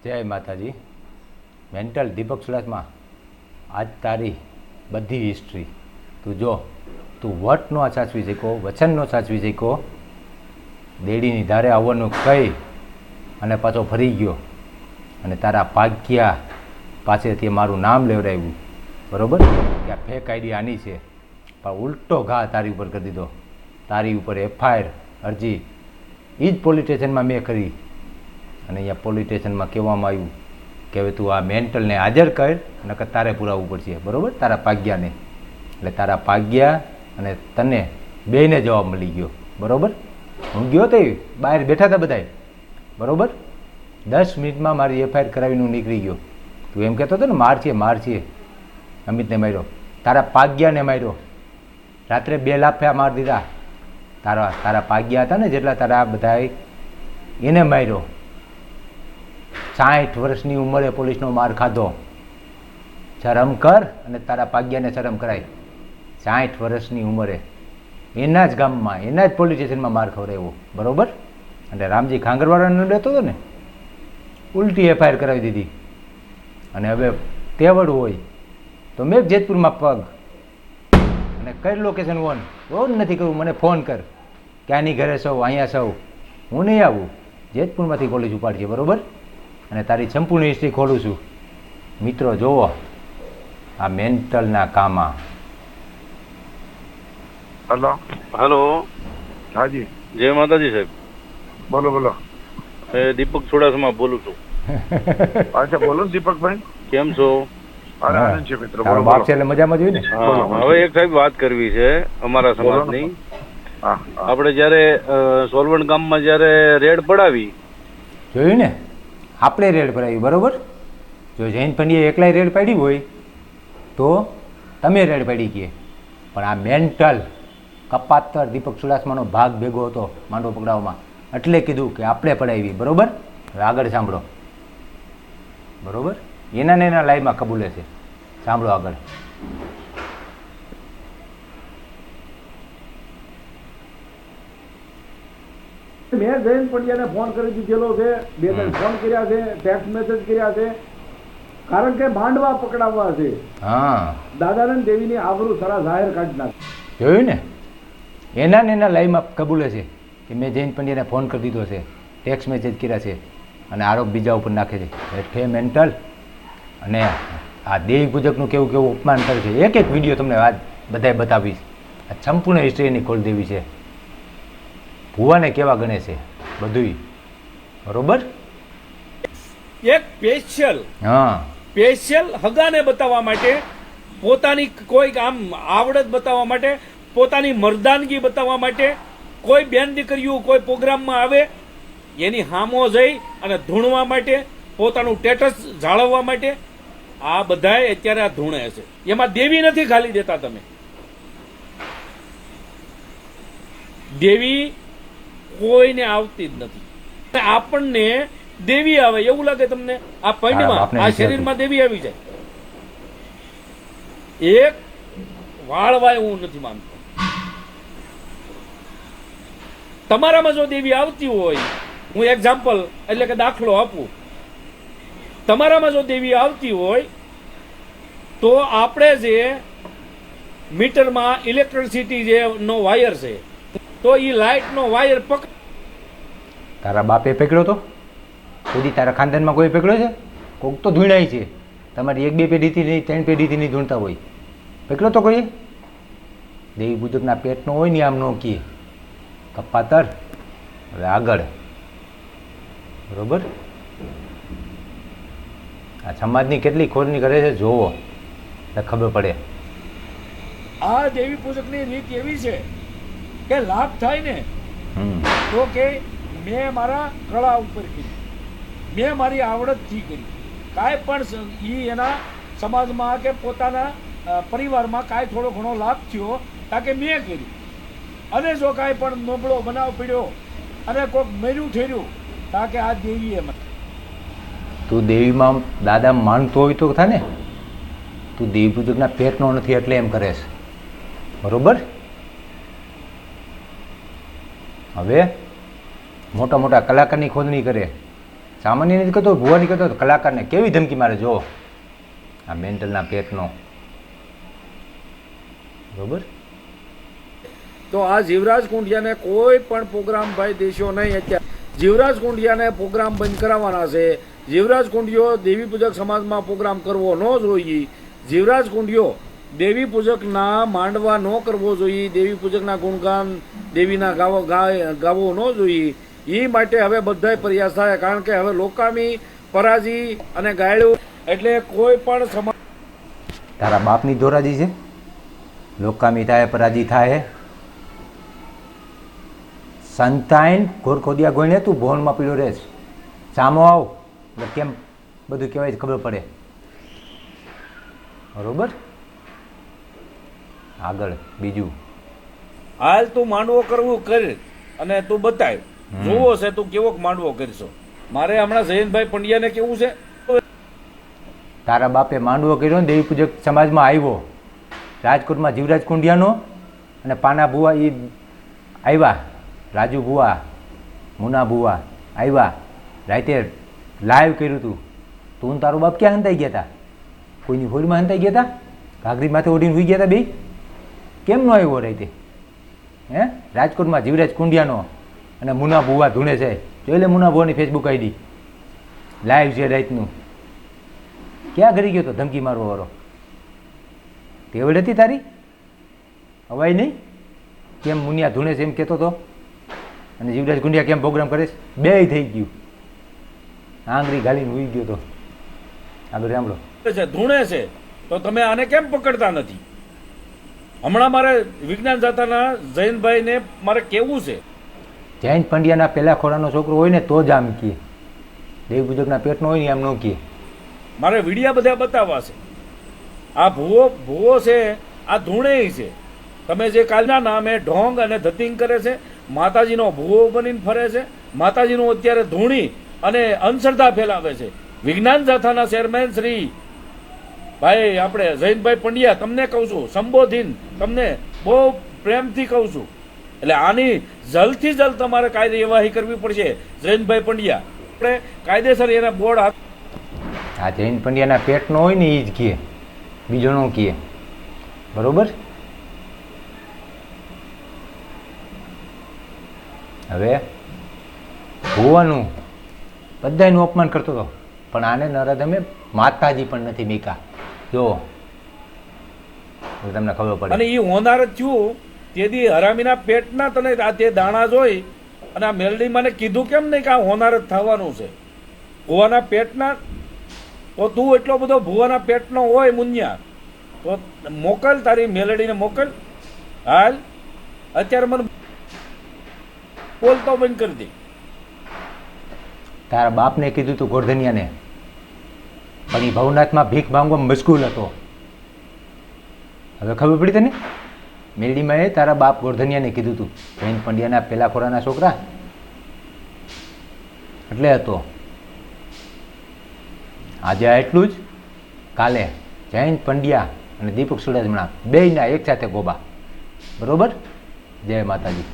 જય માતાજી. મેન્ટલ દીપક સુરતમાં આજ તારી બધી હિસ્ટ્રી તું જો. તું વટ ન સાચવી શકો, વચન ન સાચવી શકો, દેડીની ધારે આવવાનું કહી અને પાછો ફરી ગયો અને તારા ભાગ્યા પાસેથી મારું નામ લેવડાવ્યું, બરાબર? કે આ ફેક આઈડી આની છે, પણ ઉલટો ઘા તારી ઉપર કરી દીધો. તારી ઉપર એફઆઈઆર અરજી એ જ પોલીસ સ્ટેશનમાં મેં કરી અને અહીંયા પોલીસ સ્ટેશનમાં કહેવામાં આવ્યું કે હવે તું આ મેન્ટલને હાજર કર નકર તારે પુરાવવું પડશે, બરાબર? તારા ભાગ્યાને. એટલે તારા ભાગ્યા અને તને બેયને જવાબ મળી ગયો, બરાબર? હું ગયો તો બહાર બેઠા હતા બધાય, બરાબર? 10 મિનિટમાં મારી એફઆઈઆર કરાવીને હું નીકળી ગયો. તું એમ કહેતો હતો ને માર છે અમિતને માર્યો, તારા ભાગ્યાને માર્યો, રાત્રે 2 લાફા મારી દીધા. તારા ભાગ્યા હતા ને જેટલા તારા બધાય એને માર્યો. 60 વર્ષની ઉંમરે પોલીસનો માર ખાધો. શરમ કર અને તારા ભાગ્યાને શરમ કરાય. 60 વર્ષની ઉંમરે એના જ ગામમાં એના જ પોલીસ સ્ટેશનમાં માર ખવડાવ્યો, બરાબર? અને રામજી ખાંગરવાળાને રહેતો હતો ને, ઉલટી એફઆઈઆર કરાવી દીધી. અને હવે તેવડ હોય તો મેં જેતપુરમાં પગ અને કઈ લોકેશન ઓન બહુ નથી કરવું, મને ફોન કર ક્યાંની ઘરે સૌ અહીંયા સૌ, હું નહીં આવું. જેતપુરમાંથી કોલેજ ઉપાડશે, બરાબર? અને તારી સંપૂર્ણ હિસ્ટ્રી ખોલું છું. મિત્રો જોવો આ મેન્ટલના કામમાં. હલો હલો, હાજી, જય માતાજી સાહેબ. બોલો બોલો. દીપક ચુડાસમા બોલું છું. અચ્છા, બોલો દીપકભાઈ, કેમ છો? અરે આનંદ છે મિત્ર. તારો બોલો બાપ બોલો. છે એટલે મજામાં જોઈ ને. હા, હવે એક સાહેબ વાત કરવી છે અમારા સમાજની. હા, હા. આપણે જ્યારે સોલવણ ગામમાં જ્યારે રેડ પડાવી, જોયું ને, આપણે રેડ પડાવી, બરાબર? જો જૈન પંડ્યાએ એકલાય રેડ પાડી હોય તો તમે રેડ પાડી ગયે, પણ આ મેન્ટલ કપાતર દીપક ચુડાસમાનો ભાગ ભેગો હતો માંડવો પકડાવવામાં, એટલે કીધું કે આપણે પડાવી, બરાબર? હવે આગળ સાંભળો, બરાબર? એના ને એના લાઈવમાં કબૂલે છે, સાંભળો આગળ. મેં જૈન પંડ્યાને ફોન કરી દીધેલો છે, 2 ફોન કર્યા છે, ટેક્સ્ટ મેસેજ કર્યા છે, કારણ કે માંડવા પકડાવવા છે. હા, દાદાનંદ દેવીની આબરૂ સરા જાહેર કાઢી નાખી. જોયું ને, એના ને એના લાઈવમાં કબૂલે છે કે મેં જૈન પંડ્યાને ફોન કરી દીધો છે, ટેક્સ્ટ મેસેજ કર્યા છે અને આરોપ બીજા ઉપર નાખે છે. એટલે મેન્ટલ અને આ દેવી પૂજકનું કેવું કેવું અપમાન કરે છે. એક એક વિડીયો તમને આજ બધાએ બતાવીશ. આ સંપૂર્ણ હિસ્ટ્રી એની ખોલી દેવી છે. ભુવાને કેવા ગણે છે બધુંય, બરોબર? એક હા, સ્પેશિયલ હગાને બતાવવા માટે, પોતાની કોઈ આમ આવડત બતાવવા માટે, પોતાની મર્દાનગી બતાવવા માટે, કોઈ બેન દીકરીઓ કોઈ પ્રોગ્રામમાં આવે એની હામો જઈ અને ધૂણવા માટે, પોતાનું સ્ટેટસ જાળવવા માટે, આ બધાય અત્યારે આ ધૂણે છે. એમાં દેવી નથી ખાલી દેતા તમે. દેવી કોઈને આવતી જ નથી. આપણને દેવી આવે એવું લાગે તમને? આ પૈંડમાં આ શરીરમાં દેવી આવી જાય. એક વાળવાય હું નથી માનતો. તમારામાં જો દેવી આવતી હોય, હું એક્ઝામ્પલ એટલે કે દાખલો આપું, તમારામાં જો દેવી આવતી હોય તો આપણે જે મીટરમાં ઇલેક્ટ્રિસિટી જે નો વાયર છે, તો એ લાઇટ નો વાયર પકડ. તારા બાપે પકડ્યો તો કોઈ તારા ખાનદાનમાં કોઈ પકડ્યો છે? કોઈક તો ધૂણાય છે. તમારી 1-2 પેઢીથી નહીં 3 પેઢીથી નહીં ધૂણતા હોય. પકડ્યો તો કોઈ? દેવી પૂજકના પેટનો હોય ને આમ નો કીએ કપાતર. હવે આગળ, બરોબર? આ સમાજની કેટલી ખોરની કરે છે જોવો એટલે ખબર પડે. આ દેવી પૂજકની રીત એવી છે કે લાભ થાય ને તો કે મેં મારા કળા ઉપર કરી, મેં મારી આવડતથી કરી, કાંઈ પણ ઈ એના સમાજમાં કે પોતાના પરિવારમાં કાંઈ થોડો ઘણો લાભ થયો કારણ કે મેં કરી. અને જો કાંઈ પણ નબળો બનાવ પડ્યો અને કોઈક મેર્યું ઠેર્યું કારણ કે આ દેવીએ મને. તું દેવીમાં દાદા માનતો હોય તો થાય ને. તું દેવી પૂજકના પેટનો નથી એટલે એમ કરે છે, બરોબર? હવે મોટા મોટા કલાકારની ખોદણી કરે, સામાન્ય નથી કરતો, ભુવાની કરતો, કલાકારને કેવી ધમકી મારે જો આ મેન્ટલના પેટનો. બરોબર. તો આ જીવરાજ કુંડિયાને કોઈ પણ પ્રોગ્રામ ભાઈ દેશો નહીં. અત્યારે જીવરાજ કુંડિયાને પ્રોગ્રામ બંધ કરાવવાના છે. જીવરાજ કુંડિયો દેવી પૂજક સમાજમાં પ્રોગ્રામ કરવો ન જોઈએ. જીવરાજ કુંડિયો દેવી પૂજકના માંડવા ન કરવો જોઈએ. દેવી પૂજકના ગુણગાન દેવીના ગાવો ન જોઈએ. એ માટે હવે બધાય પ્રયાસ થાય, કારણ કે હવે લોકામી પરાજી અને ગાયડું એટલે કોઈ પણ સમાજ. તારા બાપની ધોરાજી છે, લોકામી થાય પરાજી થાય. સંતાઈન ઘોરખોદિયા ગોઈને તું ભવનમાં પીડ્યો રહેશ. સામો આવ એટલે કેમ બધું કહેવાય છે ખબર પડે. બરોબર. આગળ બીજું હાલ તું માંડવો કરવું કર અને તું બતાય. જોવો છે તું કેવો માંડવો કરશો. મારે હમણાં જયંતભાઈ પંડ્યાને કેવું છે, તારા બાપે માંડવો કર્યો ને દેવી પૂજક સમાજમાં આવ્યો રાજકોટમાં જીવરાજ કુંડિયાનો અને પાના ભુવા એ આવ્યા, રાજુ ભુવા, મુના ભુવા આવ્યા, રાતે લાઈવ કર્યું હતું. તું તારો બાપ ક્યાં હંતાઈ ગયા હતા? કોઈની હોળીમાં હંતાઈ ગયા હતા? ઘાઘરી માથે ઓઢીને હોઈ ગયા હતા બે? કેમ ન આવ્યો રાતે? હે, રાજકોટમાં જીવરાજ કુંડિયાનો અને મુના ભુવા ધૂણે છે. જોઈ લે મુના ભુવાની ફેસબુક આઈડી, લાઈવ છે રાતનું. ક્યાં ઘરી ગયો તો ધમકી મારવા વાળો? તેવડ હતી તારી? અવાય નહીં? કેમ મુનિયા ધૂણે છે એમ કહેતો હતો અને જીવરાજ કુંડિયા કેમ પ્રોગ્રામ કરે છે? બેય થઈ ગયું. આંગળી ગાલીને ઉઈ ગયો તો. આગળ સાંભળો. ધૂણે છે તો તમે આને કેમ પકડતા નથી? હમણાં મારે વિજ્ઞાન જાતાના જયંતભાઈને મારે કેવું છે, જયંત પંડ્યાના પહેલા ખોરાનો છોકરો હોય ને તો જ આમ કહે, દેવી પૂજકના પેટનો હોય ને એમ ન કહે. મારે વિડીયા બધા બતાવવા છે. આ ભૂવો છે, આ ધૂણે છે. તમે જે કાલના નામે ઢોંગ અને ધતિંગ કરે છે, માતાજીનો ભૂવો બનીને ફરે છે, માતાજીનું અત્યારે ધૂણી અને અંધશ્રદ્ધા ફેલાવે છે. વિજ્ઞાન જાથાના ચેરમેન શ્રી ભાઈ આપણે જયંતભાઈ પંડ્યા, તમને કહું છું, સંબોધીન તમને બહુ પ્રેમથી કહું છું. એટલે આની જલ્દથી જલ્દ તમારે કાર્યવાહી કરવી પડશે. જયંતભાઈ પંડ્યા આપણે કાયદેસર એના બોર્ડ આ જૈન પંડ્યાના પેટનો હોય ને એ જ કહે, બીજો ન કહે. બરોબર. હવે ભુવાનું બધાનું અપમાન કરતો હતો, પણ આને નરાધમે માતાજી પણ નથી મીકા. જો તમને ખબર પડે. અને એ હોનાર જ થયું તેથી હરામીના પેટના તને આ તે દાણા જોઈ અને આ મેલડી મને કીધું કેમ નહીં કે આ હોનાર જ થવાનું છે ભુવાના પેટના. તો તું એટલો બધો ભુવાના પેટનો હોય મુન્યા તો મોકલ, તારી મેલડીને મોકલ. હાલ અત્યારે મને બોલતો બંધ કરી દે. તારા બાપને કીધું તું ગોરધનિયાને, પણ એ ભવનાથમાં ભીખ માંગવા મશગુલ હતો. હવે ખબર પડી તને? મેલડીમાં એ તારા બાપ ગોરધનિયાને કીધું તું, જૈન પંડ્યાના પેલા ખોરાના છોકરા એટલે હતો. આજે આ એટલું જ, કાલે જૈન પંડ્યા અને દીપક સુડાજમણા બેયના એક સાથે ગોબા. બરોબર. જય માતાજી.